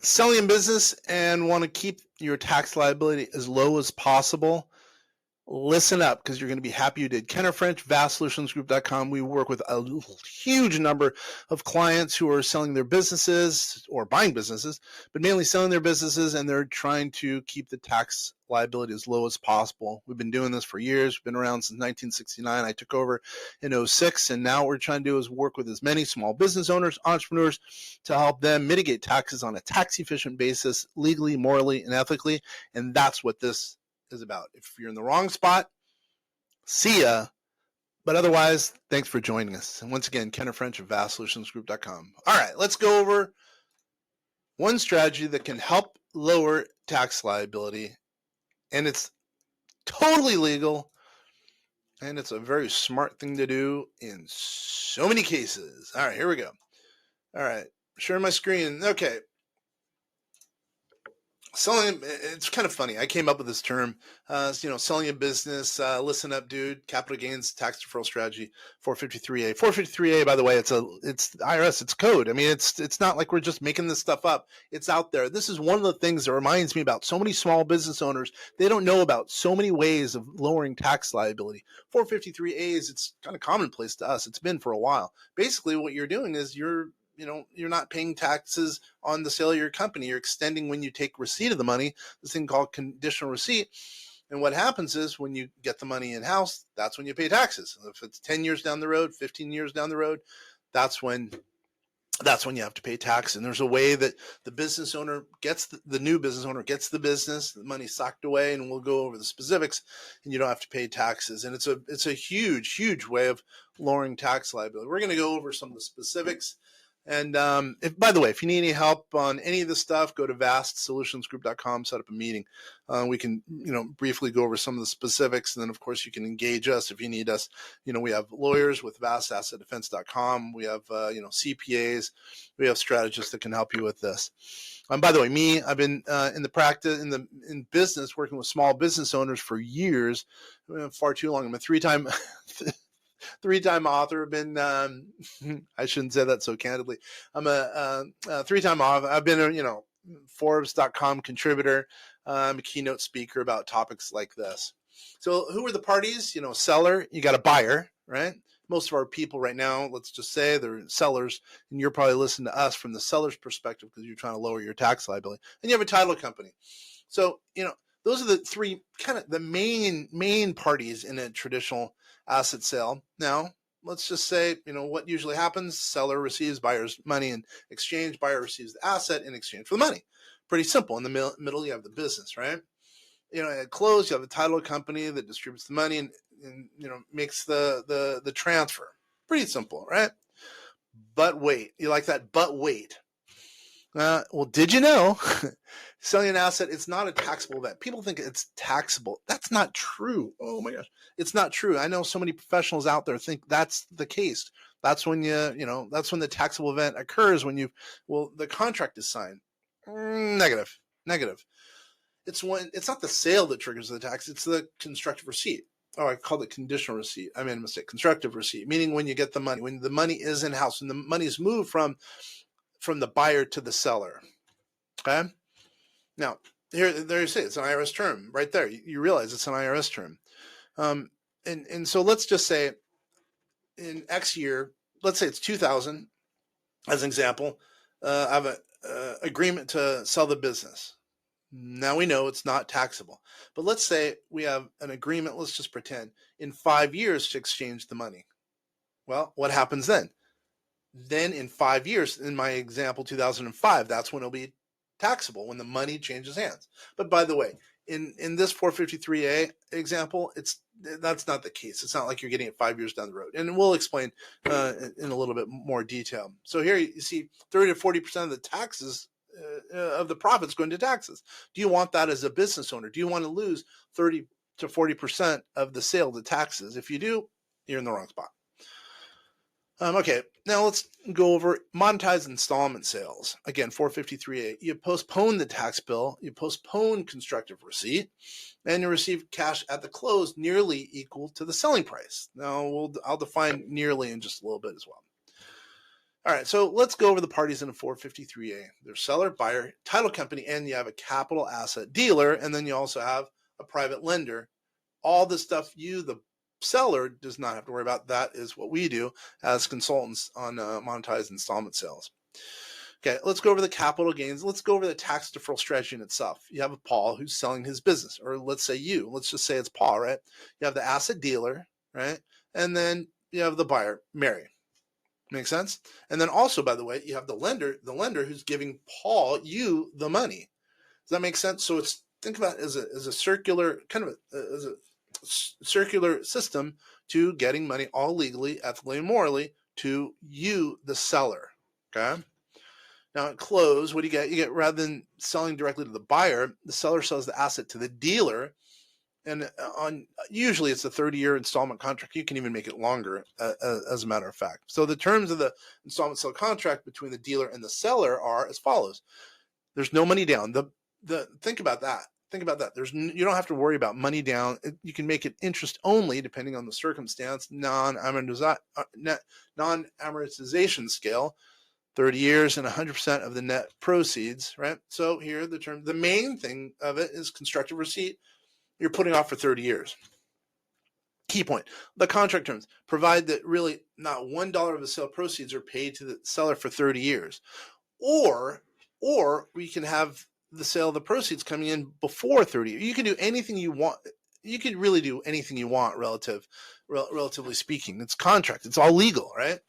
Selling in business and want to keep your tax liability as low as possible, listen up because you're going to be happy you did. Kenner French, vastsolutionsgroup.com. We work with a huge number of clients who are selling their businesses or buying businesses, but mainly selling their businesses, and they're trying to keep the tax liability as low as possible. We've been doing this for years. We've been around since 1969. I took over in 06, and now what we're trying to do is work with as many small business owners, entrepreneurs, to help them mitigate taxes on a tax-efficient basis, legally, morally, and ethically, and that's what this is about. If you're in the wrong spot, see ya. But otherwise, thanks for joining us. And once again, Kenner French of vastsolutionsgroup.com. All right, let's go over one strategy that can help lower tax liability. And it's totally legal. And it's a very smart thing to do in so many cases. All right, here we go. All right, sharing my screen. Okay. Selling, it's kind of funny. I came up with this term, selling a business. Listen up, dude. Capital gains tax deferral strategy, 453A. 453A, by the way, it's IRS. It's code. I mean, it's not like we're just making this stuff up. It's out there. This is one of the things that reminds me about so many small business owners. They don't know about so many ways of lowering tax liability. 453A it's kind of commonplace to us. It's been for a while. Basically, what you're doing is you're not paying taxes on the sale of your company. You're extending when you take receipt of the money, this thing called conditional receipt. And what happens is when you get the money in-house, that's when you pay taxes. If it's 10 years down the road, 15 years down the road, that's when you have to pay tax. And there's a way that the business owner gets the new business owner gets the business, the money's socked away, and we'll go over the specifics, and you don't have to pay taxes. And it's a huge way of lowering tax liability. We're going to go over some of the specifics. And by the way, if you need any help on any of this stuff, go to vastsolutionsgroup.com, set up a meeting. We can, briefly go over some of the specifics. And then, of course, you can engage us if you need us. We have lawyers with vastassetdefense.com. We have, CPAs. We have strategists that can help you with this. By the way, I've been in business, working with small business owners for years, far too long. I'm a three-time author. Been I shouldn't say that so candidly. I'm a three-time author. I've been a Forbes.com contributor. I'm a keynote speaker about topics like this. So who are the parties? Seller, you got a buyer, right? Most of our people right now, let's just say they're sellers, and you're probably listening to us from the seller's perspective because you're trying to lower your tax liability. And you have a title company. So, those are the three kind of the main parties in a traditional asset sale. Now, let's just say, what usually happens, seller receives buyer's money in exchange, buyer receives the asset in exchange for the money. Pretty simple. In the middle, you have the business, right? At close, you have a title company that distributes the money and makes the transfer. Pretty simple, right? But wait, you like that? But wait. Well, did you know selling an asset, it's not a taxable event. People think it's taxable. That's not true. Oh my gosh. It's not true. I know so many professionals out there think that's the case. That's when that's when the taxable event occurs when the contract is signed. Negative. It's not the sale that triggers the tax. It's the constructive receipt. Oh, I called it conditional receipt. I made a mistake. Constructive receipt, meaning when you get the money, when the money is in-house, when the money is moved from the buyer to the seller. Okay. Now, there you see, it's an IRS term right there. You realize it's an IRS term. And so let's just say in X year, let's say it's 2000 as an example. I have an agreement to sell the business. Now we know it's not taxable, but let's say we have an agreement. Let's just pretend in 5 years to exchange the money. Well, what happens then? Then in 5 years, in my example, 2005, that's when it'll be taxable, when the money changes hands. But by the way, in this 453A example, that's not the case. It's not like you're getting it 5 years down the road. And we'll explain in a little bit more detail. So here you see 30 to 40% of the taxes of the profits going to taxes. Do you want that as a business owner? Do you want to lose 30 to 40% of the sale to taxes? If you do, you're in the wrong spot. Okay, now let's go over monetized installment sales. Again, 453A. You postpone the tax bill, you postpone constructive receipt, and you receive cash at the close nearly equal to the selling price. Now, I'll define nearly in just a little bit as well. All right, so let's go over the parties in a 453A. There's seller, buyer, title company, and you have a capital asset dealer, and then you also have a private lender. All the stuff you, the seller, does not have to worry about. That is what we do as consultants on monetized installment sales. Okay, let's go over the capital gains. Let's go over the tax deferral strategy in itself. You have a Paul who's selling his business, or let's say you. Let's just say it's Paul, right? You have the asset dealer, right? And then you have the buyer, Mary. Make sense? And then also, by the way, you have the lender who's giving Paul you the money. Does that make sense? So it's, think about it as a circular kind of as a circular system to getting money all legally, ethically, and morally to you, the seller. Okay. Now at close, what do you get? You get, rather than selling directly to the buyer, the seller sells the asset to the dealer. And on usually it's a 30-year installment contract. You can even make it longer, as a matter of fact. So the terms of the installment sale contract between the dealer and the seller are as follows. There's no money down. Think about that. Think about that. You don't have to worry about money down. You can make it interest only, depending on the circumstance. Non-amortization scale, 30 years and 100% of the net proceeds. Right. So here the main thing of it is constructive receipt. You're putting off for 30 years. Key point, the contract terms provide that really not $1 of the sale proceeds are paid to the seller for 30 years. Or we can have the sale of the proceeds coming in before 30 years. You can do anything you want. You can really do anything you want, relatively speaking. It's contract. It's all legal, right?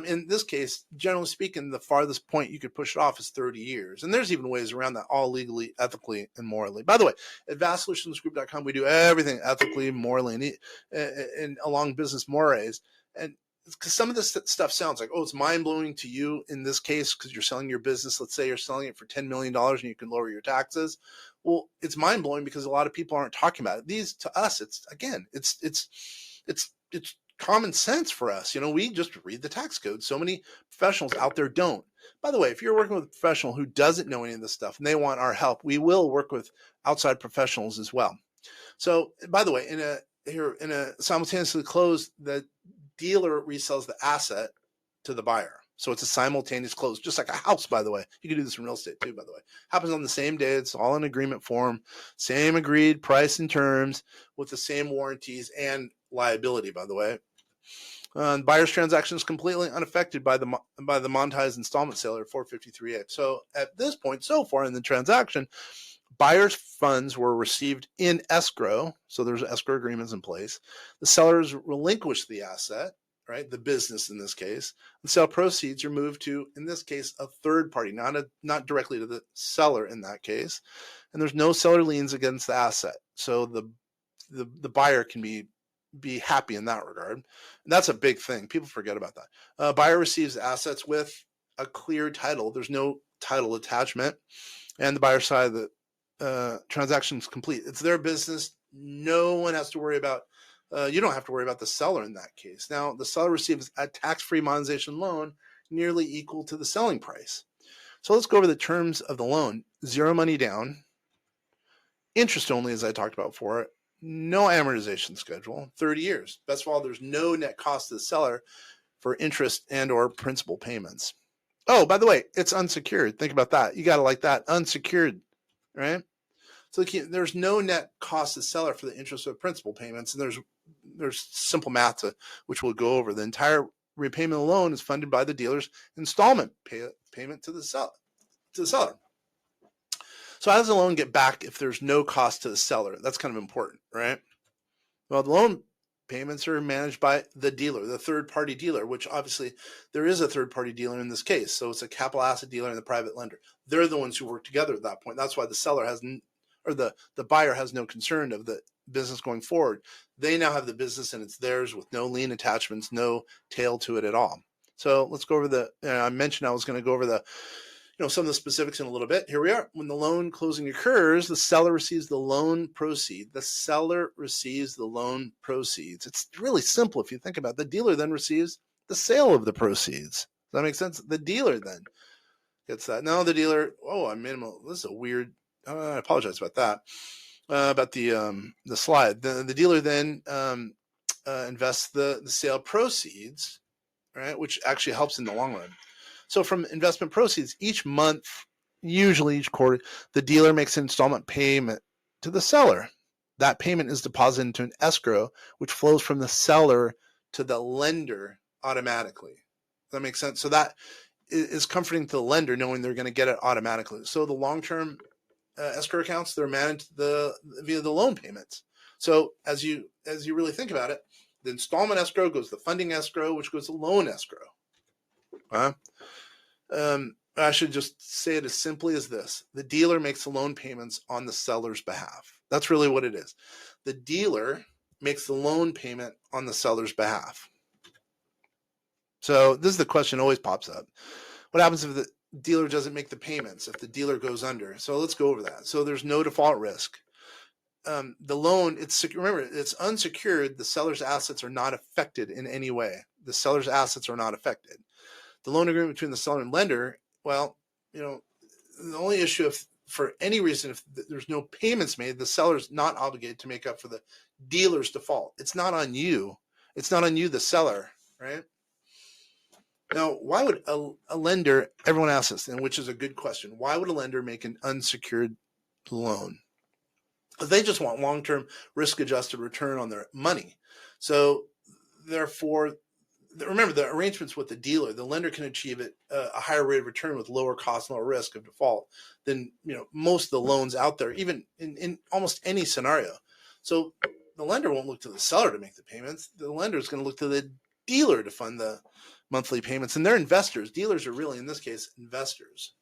In this case, generally speaking, the farthest point you could push it off is 30 years. And there's even ways around that, all legally, ethically, and morally. By the way, at vastsolutionsgroup.com, we do everything ethically, morally, and along business mores. And because some of this stuff sounds like, oh, it's mind-blowing to you in this case because you're selling your business. Let's say you're selling it for $10 million and you can lower your taxes. Well, it's mind-blowing because a lot of people aren't talking about it. These, to us, it's common sense for us. We just read the tax code. So many professionals out there don't. By the way, if you're working with a professional who doesn't know any of this stuff and they want our help, we will work with outside professionals as well. So, by the way, in a simultaneously close, the dealer resells the asset to the buyer. So it's a simultaneous close, just like a house, by the way. You can do this in real estate too, by the way. Happens on the same day. It's all in agreement form, same agreed price and terms with the same warranties and liability, by the way. Buyer's transaction is completely unaffected by the monetized installment sale or 453A. So at this point, so far in the transaction, buyer's funds were received in escrow. So there's escrow agreements in place. The sellers relinquished the asset, right? The business in this case. The sale proceeds are moved to, in this case, a third party, not directly to the seller in that case. And there's no seller liens against the asset. So the buyer can be happy in that regard. And that's a big thing. People forget about that. Buyer receives assets with a clear title. There's no title attachment. And the buyer side of the transaction is complete. It's their business. No one has to worry about, you don't have to worry about the seller in that case. Now, the seller receives a tax-free monetization loan nearly equal to the selling price. So let's go over the terms of the loan. 0 money down, interest only, as I talked about before, no amortization schedule, 30 years. Best of all, there's no net cost to the seller for interest and or principal payments. Oh, by the way, it's unsecured. Think about that. You got to like that. Unsecured, right? So there's no net cost to the seller for the interest or principal payments. And there's simple math which we'll go over. The entire repayment of the loan is funded by the dealer's installment payment to the seller. So how does the loan get back if there's no cost to the seller? That's kind of important, right? Well, the loan payments are managed by the dealer, the third-party dealer, which obviously there is a third-party dealer in this case. So it's a capital asset dealer and the private lender. They're the ones who work together at that point. That's why the seller the buyer has no concern of the business going forward. They now have the business and it's theirs with no lien attachments, no tail to it at all. So let's go over I mentioned I was going to go over some of the specifics in a little bit. Here we are. When the loan closing occurs, the seller receives the loan proceed. The seller receives the loan proceeds. It's really simple if you think about it. The dealer then receives the sale of the proceeds. Does that make sense? The dealer then gets that. Now the dealer, this is a weird, I apologize about that, about the slide. The dealer then invests the sale proceeds, right? Which actually helps in the long run. So from investment proceeds, each month, usually each quarter, the dealer makes an installment payment to the seller. That payment is deposited into an escrow, which flows from the seller to the lender automatically. Does that make sense? So that is comforting to the lender, knowing they're going to get it automatically. So the long-term escrow accounts, they're managed via the loan payments. So as you really think about it, the installment escrow goes to the funding escrow, which goes to loan escrow. I should just say it as simply as this. The dealer makes the loan payments on the seller's behalf. That's really what it is. The dealer makes the loan payment on the seller's behalf. So this is the question that always pops up. What happens if the dealer doesn't make the payments, if the dealer goes under? So let's go over that. So there's no default risk. The loan, remember, it's unsecured. The seller's assets are not affected in any way. The seller's assets are not affected. The loan agreement between the seller and lender, well, the only issue if for any reason, if there's no payments made, the seller's not obligated to make up for the dealer's default. It's not on you. It's not on you, the seller, right? Now, why would a lender, everyone asks this, and which is a good question, why would a lender make an unsecured loan? They just want long-term risk-adjusted return on their money. So therefore, remember the arrangements with the dealer, the lender can achieve a higher rate of return with lower cost and lower risk of default than most of the loans out there, even in almost any scenario. So the lender won't look to the seller to make the payments. The lender is going to look to the dealer to fund the monthly payments, and they're investors. Dealers are really, in this case, investors.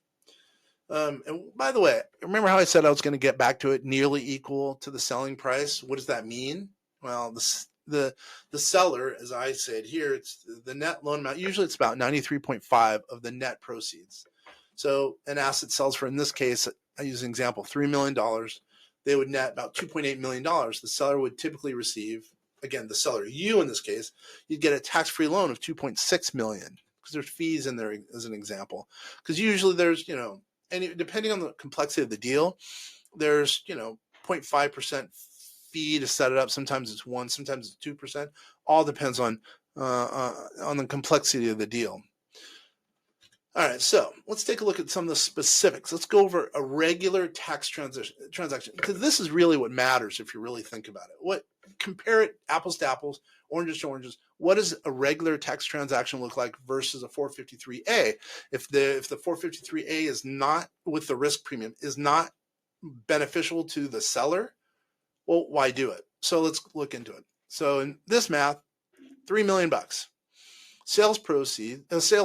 And by the way, remember how I said I was going to get back to it nearly equal to the selling price? What does that mean? Well, the seller, as I said here, it's the net loan amount. Usually it's about 93.5 of the net proceeds. So an asset sells for, in this case, I use an example, $3 million. They would net about $2.8 million. The seller would typically receive, again, the seller, you in this case, you'd get a tax-free loan of $2.6 million because there's fees in there as an example. Because usually there's, and depending on the complexity of the deal, there's, 0.5% fee to set it up. Sometimes it's 1%, sometimes it's 2%. All depends on the complexity of the deal. All right, so let's take a look at some of the specifics. Let's go over a regular tax transaction, because this is really what matters if you really think about it. Compare it apples to apples, oranges to oranges. What does a regular tax transaction look like versus a 453A? If the 453A is not, with the risk premium, is not beneficial to the seller, well, why do it? So let's look into it. So in this math, $3 million. Sales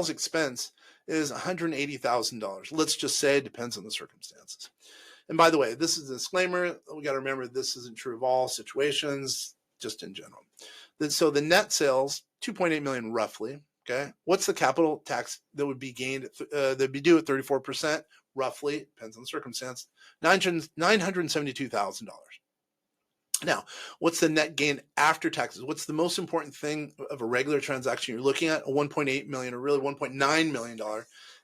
expense is $180,000. Let's just say it depends on the circumstances. And by the way, this is a disclaimer. We got to remember this isn't true of all situations, just in general. So the net sales, $2.8 million roughly. Okay, what's the capital tax that would be gained? That'd be due at 34%, roughly. Depends on the circumstance. $972,000. Now, what's the net gain after taxes? What's the most important thing of a regular transaction you're looking at? A $1.8 million or really $1.9 million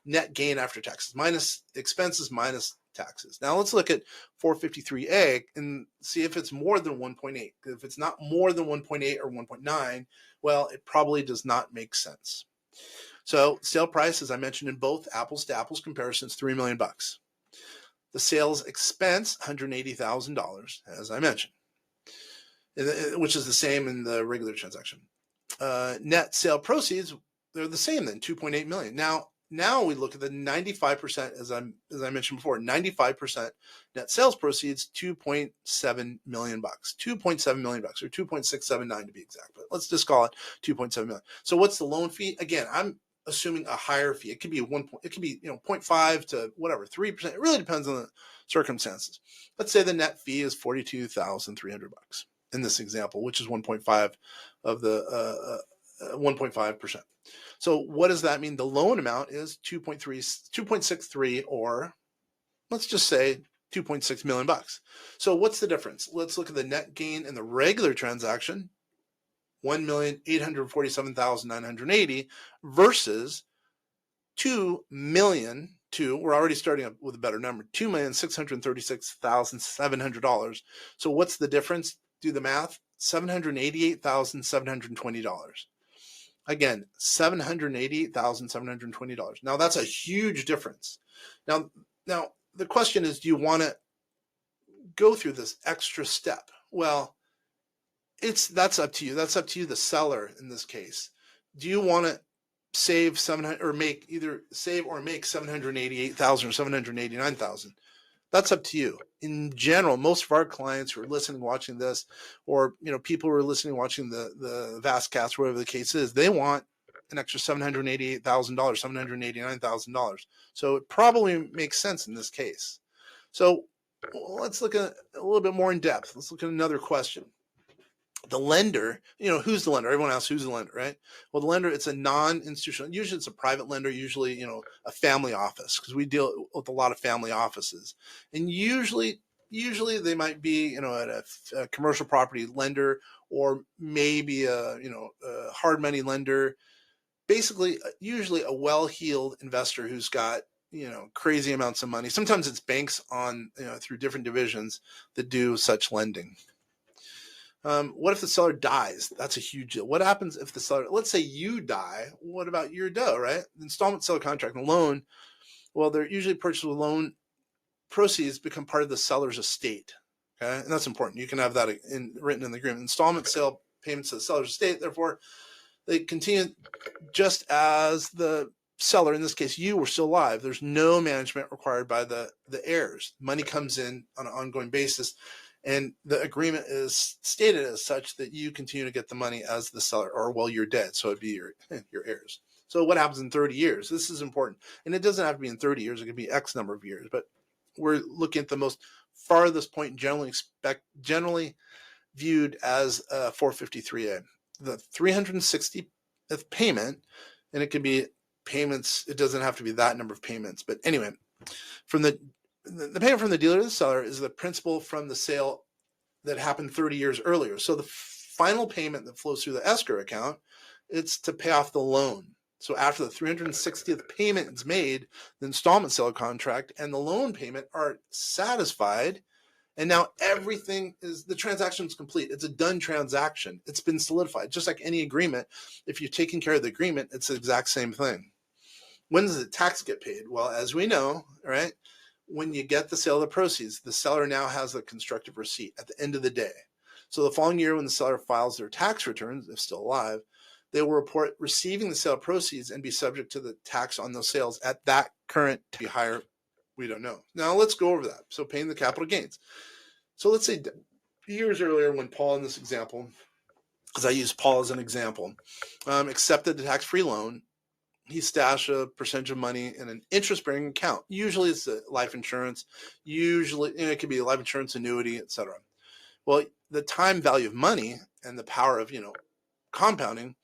net gain after taxes, minus expenses, minus taxes. Now let's look at 453A and see if it's more than 1.8. If it's not more than 1.8 or 1.9, well, it probably does not make sense. So sale price, as I mentioned in both apples to apples comparisons, $3 million. The sales expense, $180,000, as I mentioned, which is the same in the regular transaction. Net sale proceeds, they're the same then, $2.8 million. Now we look at the 95%, as I mentioned before, 95% net sales proceeds, $2.7 million, $2.7 million, or 2.679 to be exact, but let's just call it 2.7 million. So what's the loan fee? Again, I'm assuming a higher fee. It could be 0.5 to whatever, 3%. It really depends on the circumstances. Let's say the net fee is $42,300 in this example, which is 1.5 of the 1.5%. So what does that mean? The loan amount is 2.63, or let's just say $2.6 million. So what's the difference? Let's look at the net gain in the regular transaction, $1,847,980 versus $2 million. We're already starting up with a better number, $2,636,700. So what's the difference? Do the math, $788,720. Again, $788,720. Now that's a huge difference. Now the question is, do you want to go through this extra step? Well, that's up to you. That's up to you, the seller in this case. Do you want to save 700 or make either save or make 788,000 or 789,000? That's up to you. In general, most of our clients who are listening, watching this, or people who are listening, watching the Vastcast, whatever the case is, they want an extra $788,000, $789,000. So it probably makes sense in this case. So let's look at a little bit more in depth. Let's look at another question. The lender, who's the lender? Everyone asks, who's the lender, right? Well, the lender, it's a non-institutional. Usually it's a private lender, usually, a family office, because we deal with a lot of family offices. And usually they might be, at a commercial property lender, or maybe a hard money lender. Basically, usually a well-heeled investor who's got, crazy amounts of money. Sometimes it's banks on, through different divisions that do such lending. What if the seller dies? That's a huge deal. What happens if the seller, let's say you die, what about your dough, right? The installment seller contract and loan, well, they're usually purchased with loan proceeds become part of the seller's estate. Okay. And that's important. You can have that written in the agreement. Installment sale payments to the seller's estate, therefore, they continue just as the seller, in this case, you were still alive. There's no management required by the heirs. Money comes in on an ongoing basis. And the agreement is stated as such that you continue to get the money as the seller, or while you're dead. So it'd be your heirs. So what happens in 30 years? This is important. And it doesn't have to be in 30 years. It could be X number of years. But we're looking at the most farthest point generally viewed as 453A. The 360th payment, and it can be payments. It doesn't have to be that number of payments. But anyway, from the payment from the dealer to the seller is the principal from the sale that happened 30 years earlier. So the final payment that flows through the escrow account, it's to pay off the loan. So after the 360th payment is made, the installment sale contract and the loan payment are satisfied. And now the transaction is complete. It's a done transaction. It's been solidified. Just like any agreement, if you're taking care of the agreement, it's the exact same thing. When does the tax get paid? Well, as we know, right? When you get the sale of the proceeds, the seller now has a constructive receipt at the end of the day. So the following year, when the seller files their tax returns, if still alive, they will report receiving the sale proceeds and be subject to the tax on those sales at that current to be higher. We don't know. Now let's go over that. So paying the capital gains. So let's say years earlier when Paul in this example, because I use Paul as an example, accepted the tax-free loan, he stashed a percentage of money in an interest-bearing account. Usually it's a life insurance. Usually it could be a life insurance annuity, etc. Well, the time value of money and the power of compounding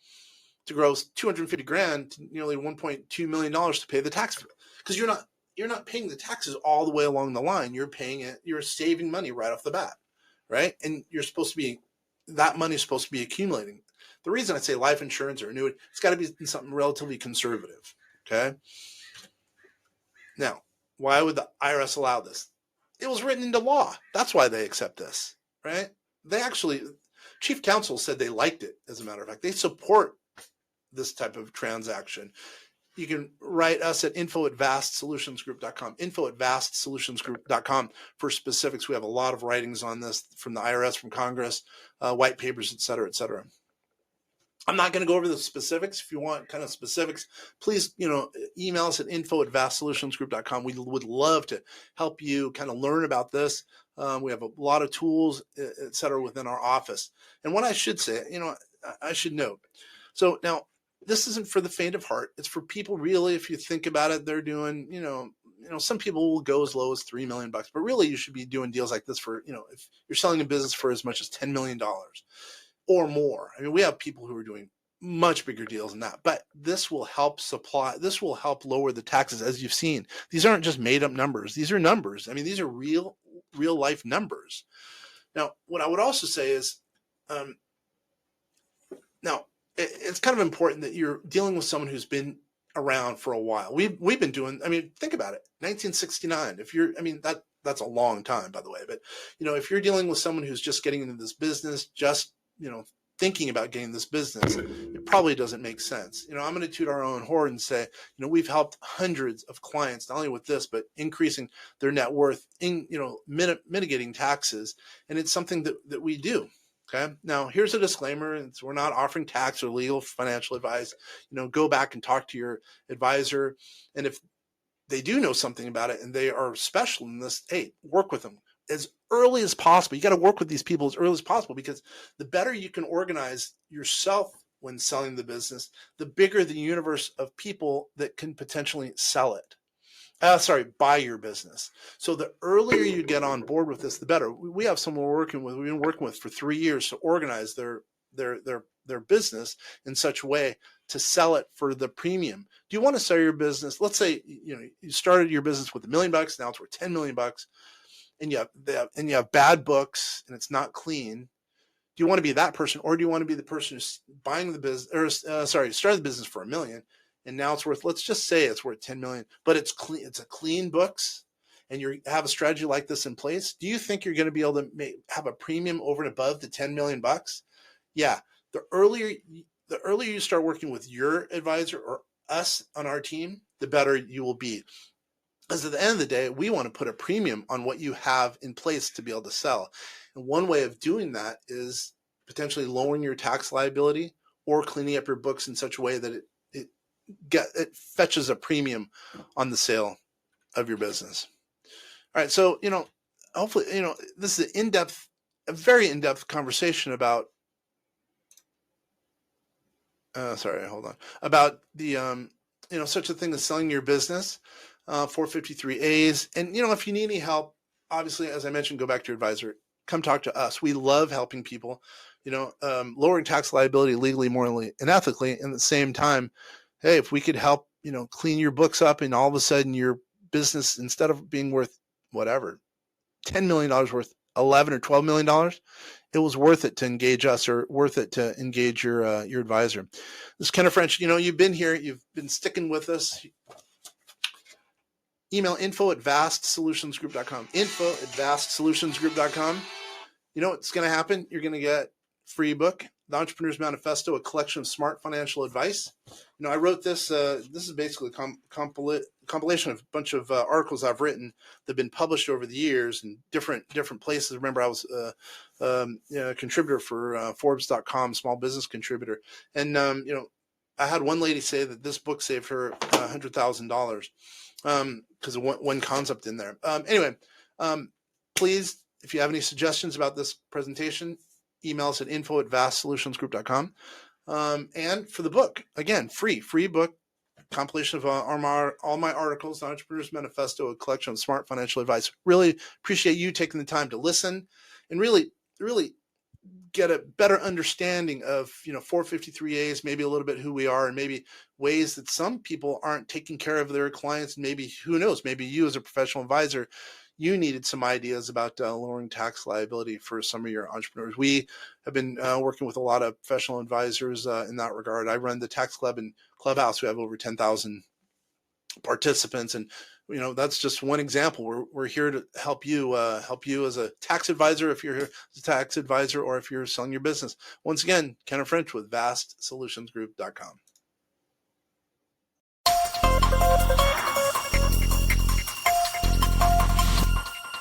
to grow 250 grand to nearly $1.2 million to pay the tax, because you're not paying the taxes all the way along the line. You're paying it. You're saving money right off the bat, right? And that money is supposed to be accumulating. The reason I say life insurance or annuity, it's got to be something relatively conservative, okay? Now, why would the IRS allow this? It was written into law. That's why they accept this, right? Chief counsel said they liked it, as a matter of fact. They support this type of transaction. You can write us at info@vastsolutionsgroup.com, info@vastsolutionsgroup.com for specifics. We have a lot of writings on this from the IRS, from Congress, white papers, et cetera, et cetera. I'm not going to go over the specifics. If you want kind of specifics, please, email us at info@vastsolutionsgroup.com. We would love to help you kind of learn about this. We have a lot of tools, et cetera, within our office. And what I should say, I should note. So now, this isn't for the faint of heart. It's for people really, if you think about it, they're doing, some people will go as low as $3 million, but really you should be doing deals like this for, if you're selling a business for as much as $10 million or more. I mean, we have people who are doing much bigger deals than that, but this will help lower the taxes. As you've seen, these aren't just made up numbers. These are numbers. I mean, these are real life numbers. Now, what I would also say is, now, it's kind of important that you're dealing with someone who's been around for a while. We've been doing, think about it, 1969. That's a long time, by the way. But, if you're dealing with someone who's just getting into this business, just, thinking about getting this business, it probably doesn't make sense. I'm going to toot our own horn and say, we've helped hundreds of clients, not only with this, but increasing their net worth, mitigating taxes. And it's something that we do. Okay. Now, here's a disclaimer. We're not offering tax or legal financial advice. Go back and talk to your advisor. And if they do know something about it and they are special in this, hey, work with them as early as possible. You got to work with these people as early as possible, because the better you can organize yourself when selling the business, the bigger the universe of people that can potentially sell it. Buy your business. So the earlier you get on board with this, the better. We have someone we've been working with for 3 years to organize their business in such a way to sell it for the premium. Do you want to sell your business? Let's say you started your business with $1 million, now it's worth $10 million, and you have bad books and it's not clean. Do you want to be that person, or do you want to be the person who's buying the business, started the business for $1 million, and now it's worth, let's just say it's worth $10 million, but it's clean, it's a clean books, and you have a strategy like this in place? Do you think you're going to be able to have a premium over and above the $10 million? Yeah. The earlier you start working with your advisor or us on our team, the better you will be. Because at the end of the day, we want to put a premium on what you have in place to be able to sell. And one way of doing that is potentially lowering your tax liability or cleaning up your books in such a way that it fetches a premium on the sale of your business. All right. So, hopefully, this is a very in-depth conversation about, about the, such a thing as selling your business, 453As. And, if you need any help, obviously, as I mentioned, go back to your advisor, come talk to us. We love helping people, lowering tax liability legally, morally, and ethically. And at the same time, hey, if we could help, clean your books up, and all of a sudden your business, instead of being worth whatever, $10 million worth $11 or $12 million, it was worth it to engage us, or worth it to engage your advisor. This is Ken French. You've been here, you've been sticking with us. Email info@vastsolutionsgroup.com. info@vastsolutionsgroup.com. You know what's going to happen? You're going to get free book, The Entrepreneur's Manifesto, a collection of smart financial advice. I wrote this. This is basically a compilation of a bunch of articles I've written that have been published over the years in different places. Remember, I was a contributor for Forbes.com, small business contributor. And, I had one lady say that this book saved her $100,000 because of one concept in there. Anyway, please, if you have any suggestions about this presentation, email us at info@vastsolutionsgroup.com. And for the book, again, free book, compilation of all my articles, The Entrepreneur's Manifesto, a collection of smart financial advice. Really appreciate you taking the time to listen and really get a better understanding of 453As, maybe a little bit who we are, and maybe ways that some people aren't taking care of their clients. Maybe, who knows, maybe you as a professional advisor, you needed some ideas about lowering tax liability for some of your entrepreneurs. We have been working with a lot of professional advisors in that regard. I run the tax club and clubhouse. We have over 10,000 participants, and that's just one example. We're here to help you as a tax advisor, if you're here as a tax advisor, or if you're selling your business. Once again, Ken French with vastsolutionsgroup.com.